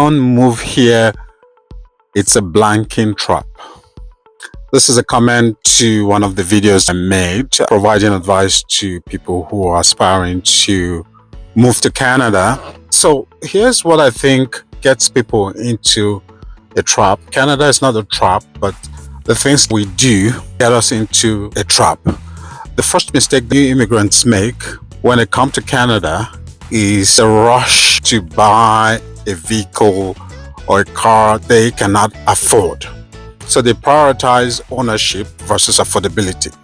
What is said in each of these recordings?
Don't move here. It's a blanking trap. This is a comment to one of the videos I made providing advice to people who are aspiring to move to Canada. So here's what I think gets people into a trap. Canada is not a trap, but the things we do get us into a trap. The first mistake new immigrants make when they come to Canada is a rush to buy a vehicle or a car they cannot afford. So they prioritize ownership versus affordability.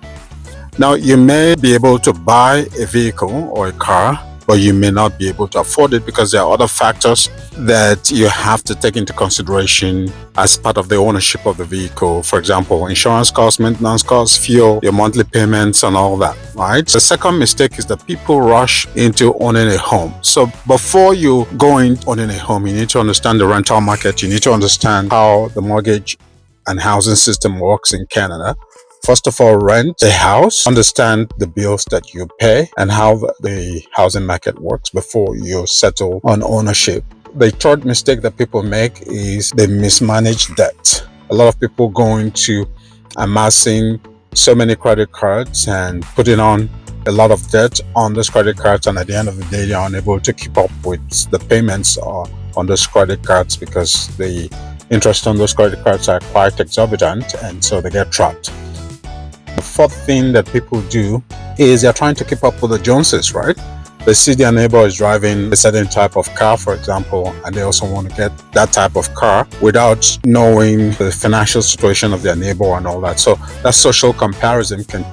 Now, you may be able to buy a vehicle or a car, but you may not be able to afford it because there are other factors that you have to take into consideration as part of the ownership of the vehicle. For example, insurance costs, maintenance costs, fuel, your monthly payments, and all that, right? The second mistake is that people rush into owning a home. So before you go in owning a home, you need to understand the rental market. You need to understand how the mortgage and housing system works in Canada. First of all, rent a house, understand the bills that you pay and how the housing market works before you settle on ownership. The third mistake that people make is they mismanage debt. A lot of people go into amassing so many credit cards and putting on a lot of debt on those credit cards, and at the end of the day, they are unable to keep up with the payments on those credit cards because the interest on those credit cards are quite exorbitant, and so they get trapped. The fourth thing that people do is they're trying to keep up with the Joneses, right? They see their neighbor is driving a certain type of car, for example, and they also want to get that type of car without knowing the financial situation of their neighbor and all that. So that social comparison can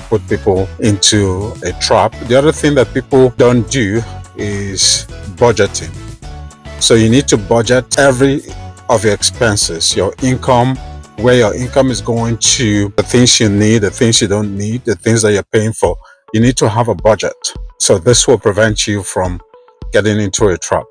put people into a trap. The other thing that people don't do is budgeting. So you need to budget every of your expenses, your income, where your income is going to, the things you need, the things you don't need, the things that you're paying for. You need to have a budget. So this will prevent you from getting into a trap.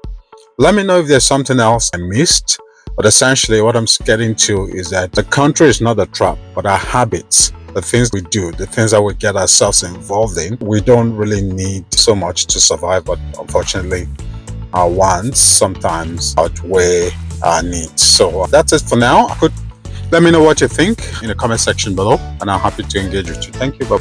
Let me know if there's something else I missed, but essentially what I'm getting to is that the country is not a trap, but our habits, the things we do, the things that we get ourselves involved in. We don't really need so much to survive, but unfortunately our wants sometimes outweigh our needs. So that's it for now. Let me know what you think in the comment section below, and I'm happy to engage with you. Thank you. Bye.